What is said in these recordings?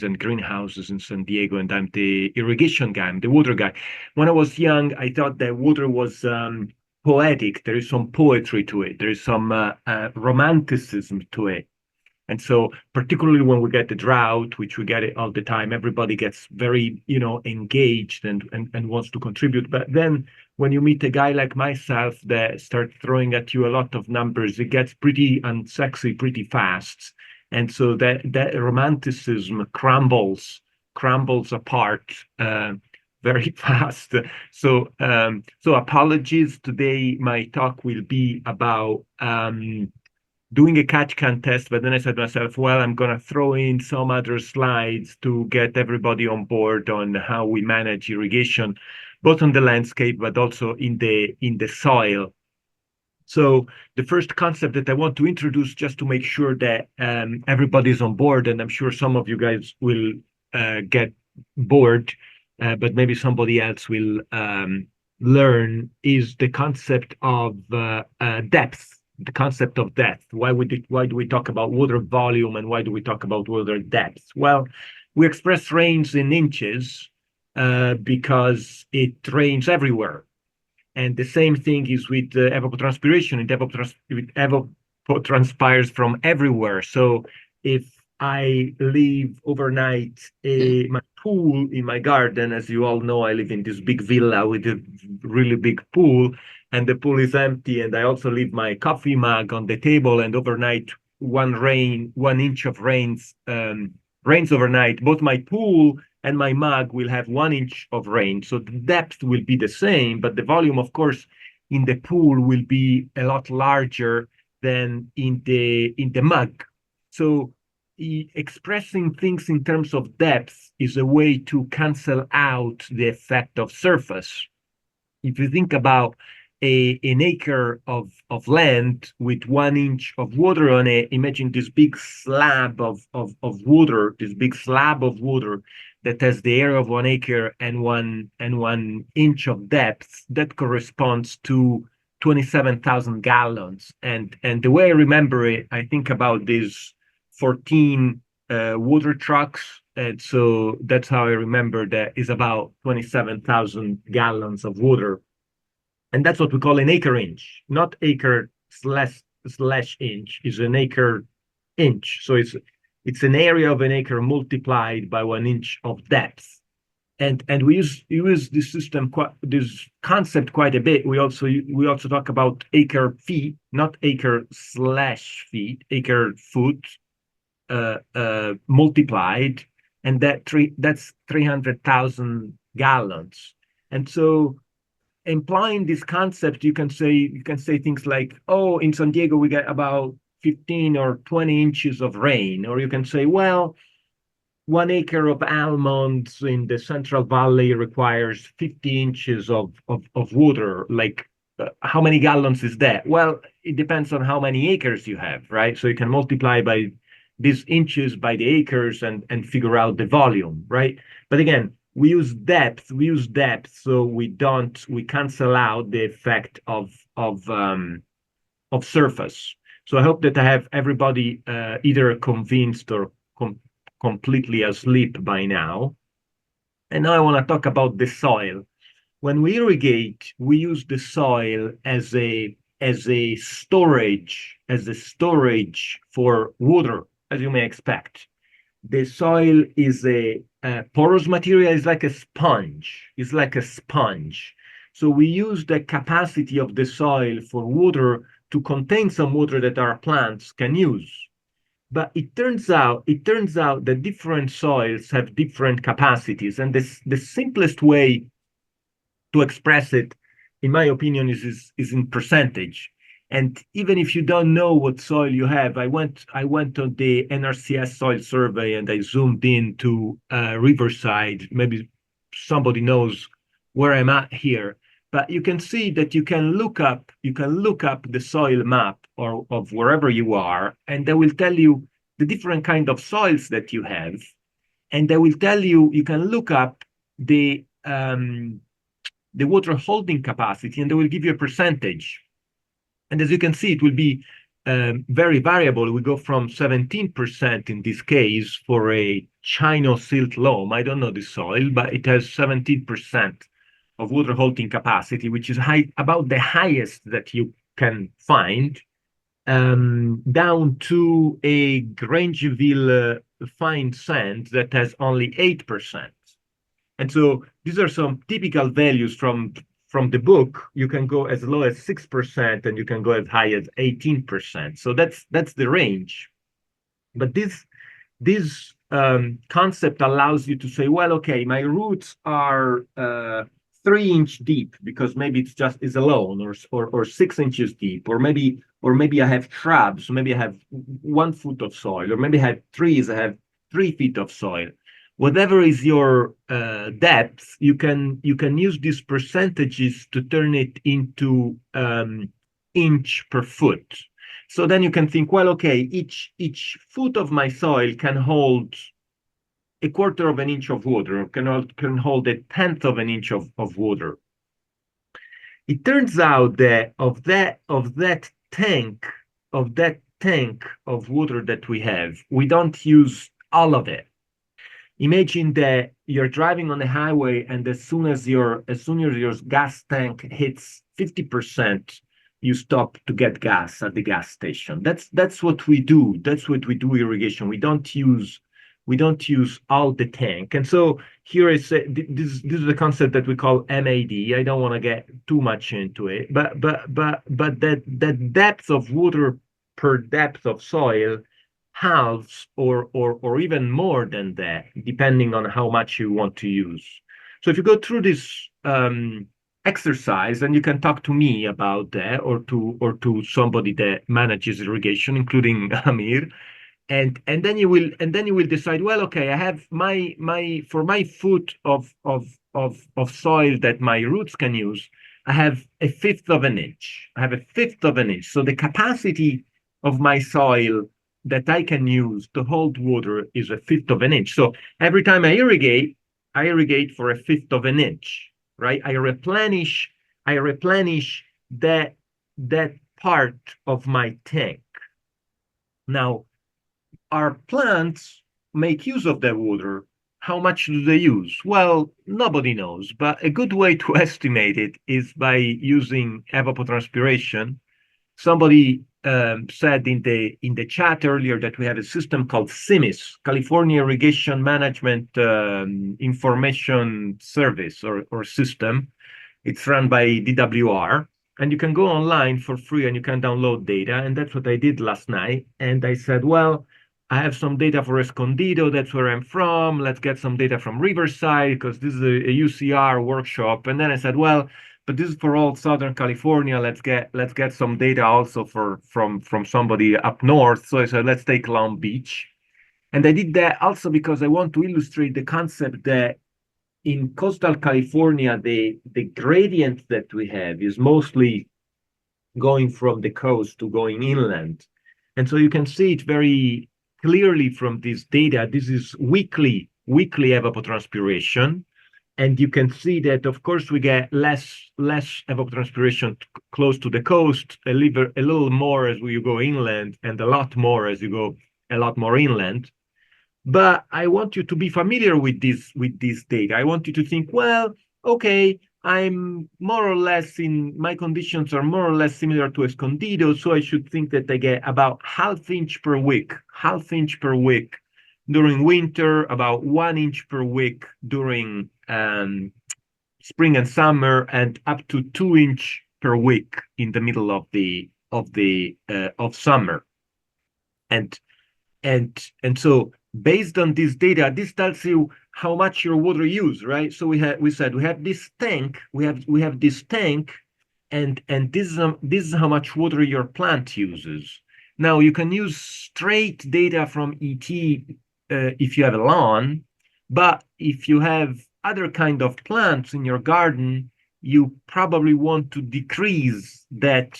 and greenhouses in San Diego, and I'm the irrigation guy, I'm the water guy. When I was young, I thought that water was poetic. There is some poetry to it. There is some romanticism to it. And so, particularly when we get the drought, which we get it all the time, everybody gets very, engaged and wants to contribute. But then when you meet a guy like myself that starts throwing at you a lot of numbers, it gets pretty unsexy pretty fast. And so that romanticism crumbles apart very fast. So apologies. Today my talk will be about doing a catch can test, but then I said to myself, well, I'm going to throw in some other slides to get everybody on board on how we manage irrigation, both on the landscape, but also in the soil. So the first concept that I want to introduce, just to make sure that everybody's on board, and I'm sure some of you guys will get bored, but maybe somebody else will learn, is the concept of depth. The concept of depth. Why do we talk about water volume, and why do we talk about water depth? Well, we express rains in inches because it rains everywhere. And the same thing is with evapotranspiration. It evapotranspires from everywhere. So if I leave overnight my pool in my garden, as you all know, I live in this big villa with a really big pool, and the pool is empty, and I also leave my coffee mug on the table, and overnight 1 inch of rains overnight. Both my pool and my mug will have 1 inch of rain. So the depth will be the same, but the volume, of course, in the pool will be a lot larger than in the mug. So expressing things in terms of depth is a way to cancel out the effect of surface. If you think about an acre of land with 1 inch of water on it, imagine this big slab of water, this big slab of water that has the area of 1 acre and 1 inch of depth. That corresponds to 27,000 gallons. And the way I remember it, I think about these 14 water trucks. And so that's how I remember that is about 27,000 gallons of water. And that's what we call an acre inch, not acre slash inch, is an acre inch. So it's an area of an acre multiplied by 1 inch of depth. And we use this system, this concept quite a bit. We also talk about acre feet, not acre slash feet, acre foot multiplied, and that's 300,000 gallons. And so implying this concept, you can say things like, oh, in San Diego we get about 15 or 20 inches of rain. Or you can say, well, 1 acre of almonds in the Central Valley requires 50 inches of water. Like, how many gallons is that? Well, it depends on how many acres you have, right? So you can multiply by these inches by the acres and figure out the volume, right? But again, we use depth, so we cancel out the effect of surface. So I hope that I have everybody either convinced or completely asleep by now. And now I want to talk about the soil. When we irrigate, we use the soil as a storage for water, as you may expect. The soil is a porous material. It's like a sponge. So we use the capacity of the soil for water to contain some water that our plants can use. But it turns out that different soils have different capacities, and the simplest way to express it, in my opinion, is in percentage. And even if you don't know what soil you have, I went on the NRCS soil survey and I zoomed into Riverside. Maybe somebody knows where I'm at here, but you can see that you can look up the soil map or of wherever you are, and they will tell you the different kind of soils that you have, and they will tell you can look up the water holding capacity, and they will give you a percentage. And as you can see, it will be very variable. We go from 17% in this case for a Chino silt loam. I don't know the soil, but it has 17% of water holding capacity, which is about the highest that you can find, down to a Grangeville fine sand that has only 8%. And so these are some typical values from the book. You can go as low as 6% and you can go as high as 18%. So that's the range. But this concept allows you to say, well, okay, my roots are 3 inch deep because maybe it's just is alone, or 6 inches deep, or maybe I have shrubs, so maybe I have 1 foot of soil, or maybe I have trees, I have 3 feet of soil. Whatever is your depth, you can use these percentages to turn it into inch per foot. So then you can think, well, okay, each foot of my soil can hold a quarter of an inch of water, or can hold a tenth of an inch of water. It turns out that of that tank of water that we have, we don't use all of it. Imagine that you're driving on the highway, and as soon as your gas tank hits 50%, you stop to get gas at the gas station. That's what we do. That's what we do irrigation. We don't use all the tank. And so here is this is a concept that we call MAD. I don't want to get too much into it, but that depth of water per depth of soil halves or even more than that, depending on how much you want to use. So if you go through this exercise, and you can talk to me about that, or to somebody that manages irrigation, including Amir, and then you will decide, well, okay, I have for my foot of soil that my roots can use, I have a fifth of an inch. I have a fifth of an inch. So the capacity of my soil that I can use to hold water is a fifth of an inch. So every time I irrigate for a fifth of an inch, right? I replenish that part of my tank. Now, our plants make use of that water. How much do they use? Well, nobody knows, but a good way to estimate it is by using evapotranspiration. Somebody said in the chat earlier that we have a system called CIMIS, California Irrigation Management Information Service or system. It's run by DWR, and you can go online for free and you can download data. And that's what I did last night. And I said, well, I have some data for Escondido. That's where I'm from. Let's get some data from Riverside because this is a UCR workshop. And then I said, well, but this is for all Southern California. Let's get some data also from somebody up north. So I said, let's take Long Beach. And I did that also because I want to illustrate the concept that in coastal California, the gradient that we have is mostly going from the coast to going inland. And so you can see it very clearly from this data. This is weekly evapotranspiration. And you can see that, of course, we get less evapotranspiration close to the coast, a little more as we go inland, and a lot more as you go a lot more inland. But I want you to be familiar with this data. I want you to think, well, okay, I'm more or less my conditions are more or less similar to Escondido, so I should think that I get about half inch per week during winter, about 1 inch per week during spring and summer, and up to 2 inch per week in the middle of summer. And so based on this data, this tells you how much your water use, right? So we said we have this tank, we have this tank, and this is how much water your plant uses. Now you can use straight data from ET if you have a lawn, but if you have other kind of plants in your garden, you probably want to decrease that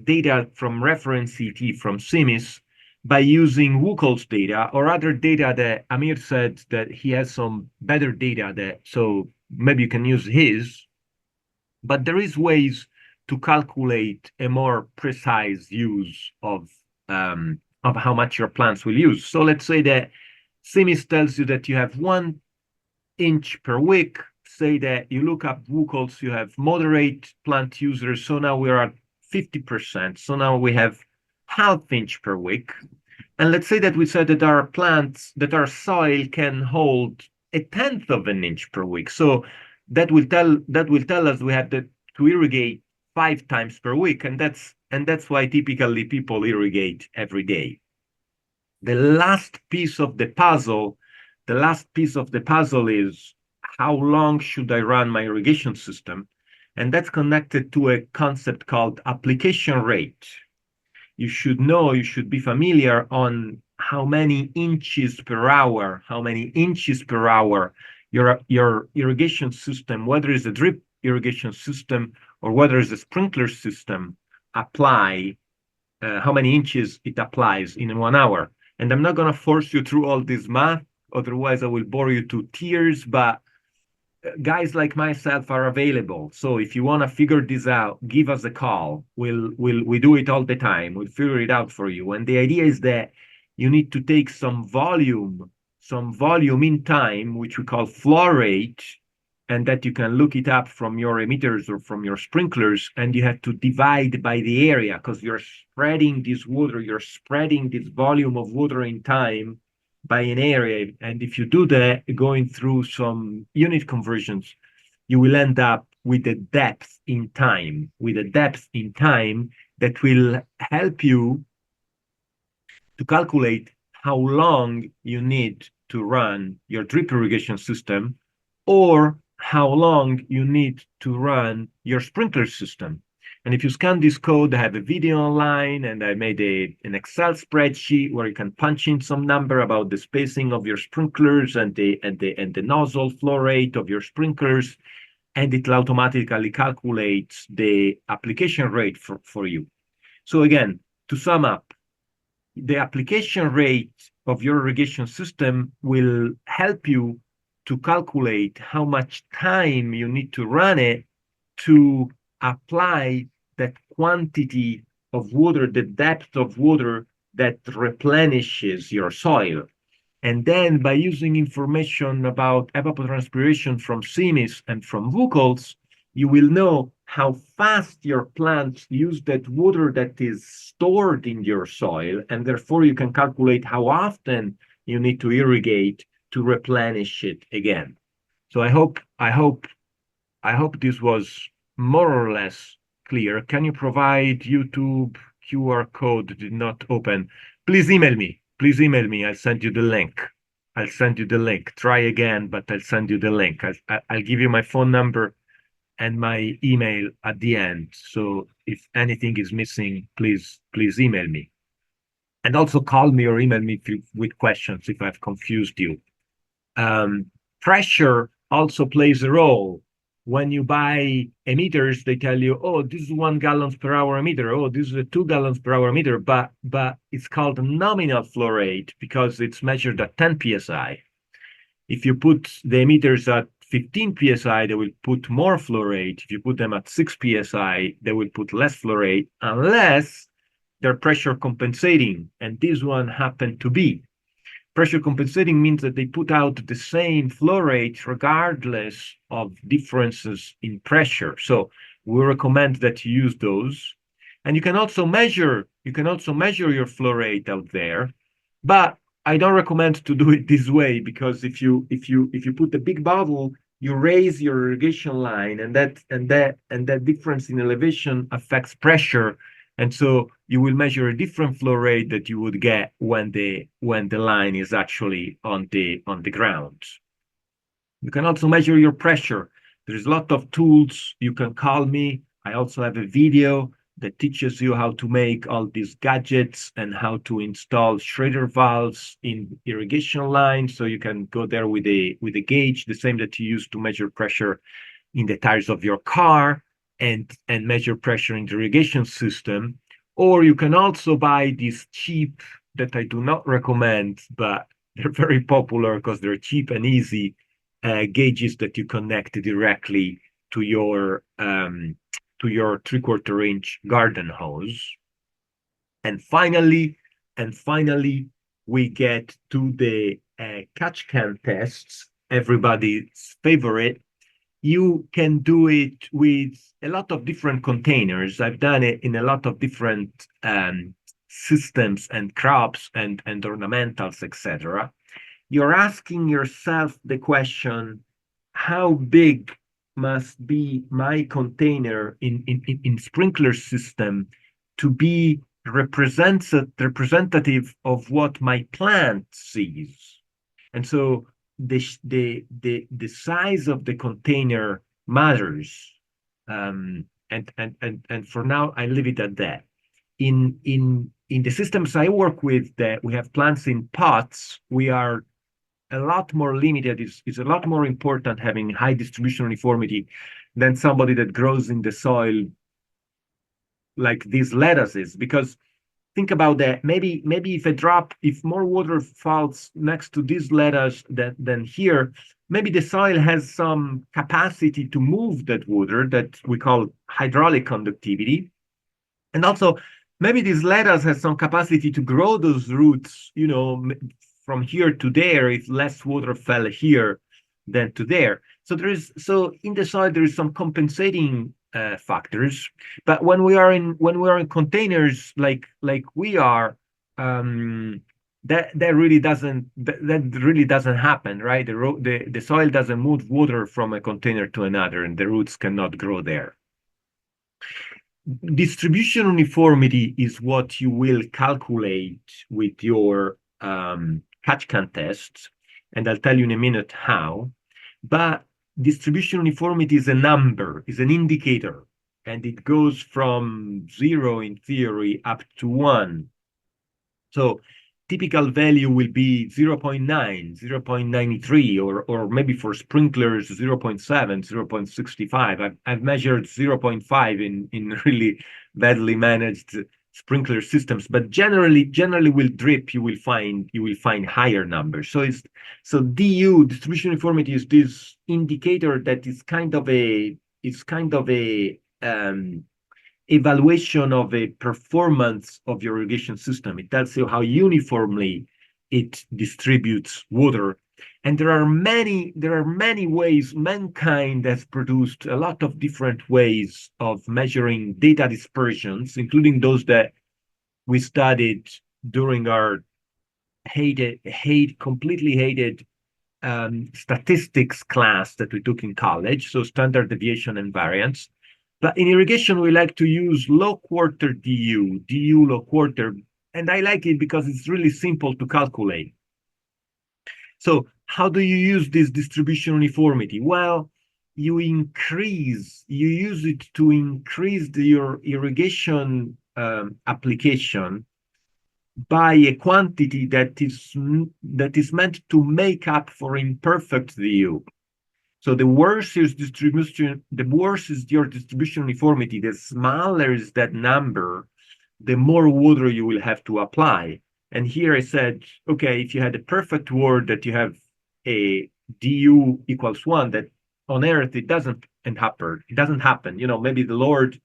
data from reference ET from CIMIS by using WUCOL's data or other data that Amir said that he has some better data so maybe you can use his. But there is ways to calculate a more precise use of how much your plants will use. So let's say that CIMMYS tells you that you have 1 inch per week. Say that you look up WUCOLS, you have moderate plant users. So now we're at 50%. So now we have 1/2 inch per week. And let's say that we said that our plants, that our soil can hold 1/10 of an inch per week. So that will tell us we have to irrigate 5 times per week, and that's why typically people irrigate every day. The last piece of the puzzle is how long should I run my irrigation system? And that's connected to a concept called application rate. You should be familiar on how many inches per hour your irrigation system, whether it's a drip irrigation system or whether it's a sprinkler system, apply, how many inches it applies in 1 hour. And I'm not going to force you through all this math, otherwise I will bore you to tears, but guys like myself are available. So if you want to figure this out, give us a call. We do it all the time. We'll figure it out for you. And the idea is that you need to take some volume in time, which we call flow rate, and that you can look it up from your emitters or from your sprinklers, and you have to divide by the area because you're spreading this volume of water in time by an area. And if you do that, going through some unit conversions, you will end up with a depth in time, that will help you to calculate how long you need to run your drip irrigation system or how long you need to run your sprinkler system. And if you scan this code, I have a video online, and I made an Excel spreadsheet where you can punch in some number about the spacing of your sprinklers and the nozzle flow rate of your sprinklers, and it will automatically calculates the application rate for you. So again, to sum up, the application rate of your irrigation system will help you to calculate how much time you need to run it to apply that quantity of water, the depth of water that replenishes your soil. And then by using information about evapotranspiration from CIMMYS and from WUCOLS, you will know how fast your plants use that water that is stored in your soil, and therefore you can calculate how often you need to irrigate to replenish it again. So I hope this was more or less clear. Can you provide YouTube QR code? Did not open. Please email me. I'll send you the link. Try again, but I'll send you the link. I'll give you my phone number and my email at the end. So if anything is missing, please email me. And also call me or email me with questions if I've confused you. Pressure also plays a role. When you buy emitters, they tell you, oh, this is 1 gallon per hour emitter. Oh, this is a 2 gallons per hour emitter, but it's called nominal flow rate because it's measured at 10 psi. If you put the emitters at 15 psi, they will put more flow rate. If you put them at 6 psi, they will put less flow rate, unless they're pressure compensating. And this one happened to be. Pressure compensating means that they put out the same flow rate regardless of differences in pressure. So we recommend that you use those. And you can also measure your flow rate out there, but I don't recommend to do it this way, because if you put a big bottle, you raise your irrigation line, and that difference in elevation affects pressure. And so you will measure a different flow rate that you would get when the line is actually on the ground. You can also measure your pressure. There's a lot of tools. You can call me. I also have a video that teaches you how to make all these gadgets and how to install Schrader valves in irrigation lines. So you can go there with a gauge, the same that you use to measure pressure in the tires of your car, and measure pressure in the irrigation system. Or you can also buy these cheap, that I do not recommend, but they're very popular because they're cheap and easy, gauges that you connect directly to your to your 3/4 inch garden hose. And finally, we get to the catch can tests, everybody's favorite. You can do it with a lot of different containers. I've done it in a lot of different systems and crops and ornamentals, etc. You're asking yourself the question, how big must be my container in sprinkler system to be representative of what my plant sees? And so the size of the container matters. And for now, I leave it at that. In the systems I work with, that we have plants in pots, we are a lot more limited. It's a lot more important having high distribution uniformity than somebody that grows in the soil like these lettuces, because think about that. Maybe if more water falls next to this lettuce than here, maybe the soil has some capacity to move that water that we call hydraulic conductivity. And also maybe this lettuce has some capacity to grow those roots, from here to there if less water fell here than to there. So in the soil there is some compensating factors. But when we are in containers like we are, that really doesn't happen, right? The soil doesn't move water from a container to another, and the roots cannot grow there. Distribution uniformity is what you will calculate with your catch can tests, and I'll tell you in a minute how. But distribution uniformity is a number, is an indicator, and it goes from 0 in theory up to 1. So typical value will be 0.9, 0.93, or maybe for sprinklers 0.7, 0.65. I've measured 0.5 in really badly managed sprinkler systems, but generally with drip you will find higher numbers. So DU, distribution uniformity, is this indicator that is kind of a evaluation of a performance of your irrigation system. It tells you how uniformly it distributes water. And there are many ways. Mankind has produced a lot of different ways of measuring data dispersions, including those that we studied during our completely hated statistics class that we took in college, so standard deviation and variance. But in irrigation, we like to use low quarter DU low quarter, and I like it because it's really simple to calculate. So how do you use this distribution uniformity? Well, you use it to increase your irrigation application by a quantity that is meant to make up for imperfect DU. So the worse is your distribution uniformity, the smaller is that number, the more water you will have to apply. And here I said, okay, if you had a perfect world that you have a DU equals 1, that on Earth it doesn't happen. It doesn't happen. Maybe the Lord,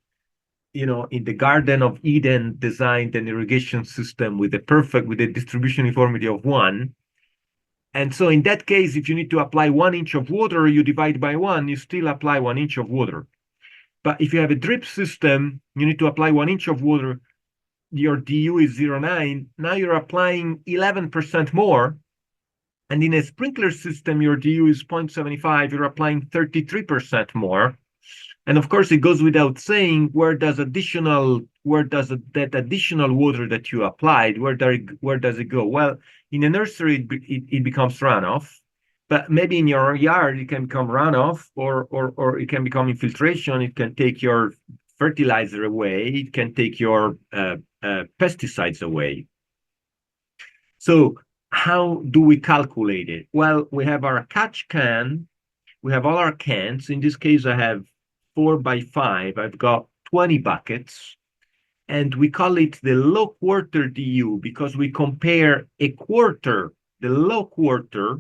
in the Garden of Eden designed an irrigation system with a distribution uniformity of 1. And so in that case, if you need to apply 1 inch of water, you divide by 1, you still apply 1 inch of water. But if you have a drip system, you need to apply 1 inch of water, your DU is 0.9, now you're applying 11% more. And in a sprinkler system, your DU is 0.75, you're applying 33% more. And of course, it goes without saying, where does that additional water that you applied, where does it go? Well, in a nursery, it becomes runoff, but maybe in your yard, it can become runoff, or it can become infiltration. It can take your fertilizer away. It can take your pesticides away. So how do we calculate it? Well, we have our catch can. We have all our cans. In this case, I have 4 by 5. I've got 20 buckets. And we call it the low quarter DU because we compare a quarter, the low quarter.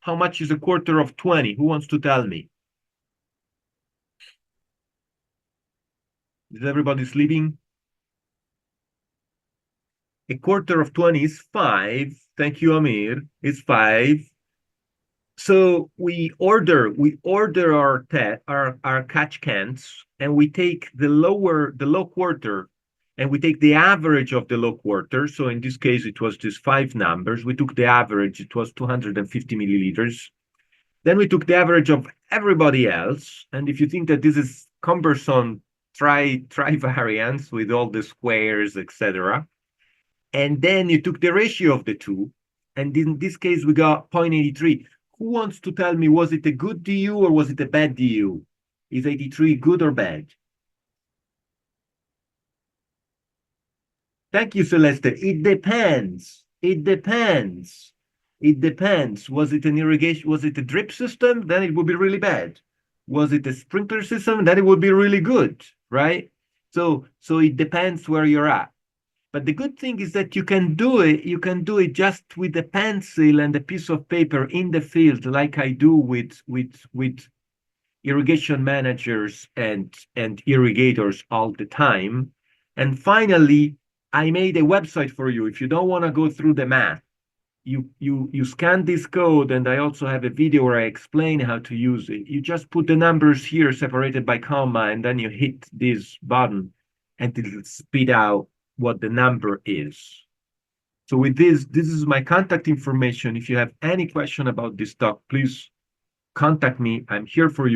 How much is a quarter of 20? Who wants to tell me? Is everybody sleeping? A quarter of 20 is 5. Thank you, Amir. It's 5. So we order our catch cans, and we take the low quarter, and we take the average of the low quarter. So in this case, it was just 5 numbers. We took the average, it was 250 milliliters. Then we took the average of everybody else. And if you think that this is cumbersome, try variance with all the squares, etc. And then you took the ratio of the two. And in this case, we got 0.83. Who wants to tell me, was it a good DU or was it a bad DU? Is 83 good or bad? Thank you, Celeste. It depends. It depends. It depends. Was it an irrigation? Was it a drip system? Then it would be really bad. Was it a sprinkler system? Then it would be really good, right? So it depends where you're at. But the good thing is that you can do it. You can do it just with a pencil and a piece of paper in the field, like I do with irrigation managers and irrigators all the time. And finally, I made a website for you. If you don't want to go through the math, you scan this code, and I also have a video where I explain how to use it. You just put the numbers here separated by comma, and then you hit this button, and it'll spit out what the number is. So with this is my contact information. If you have any question about this talk, please contact me. I'm here for you.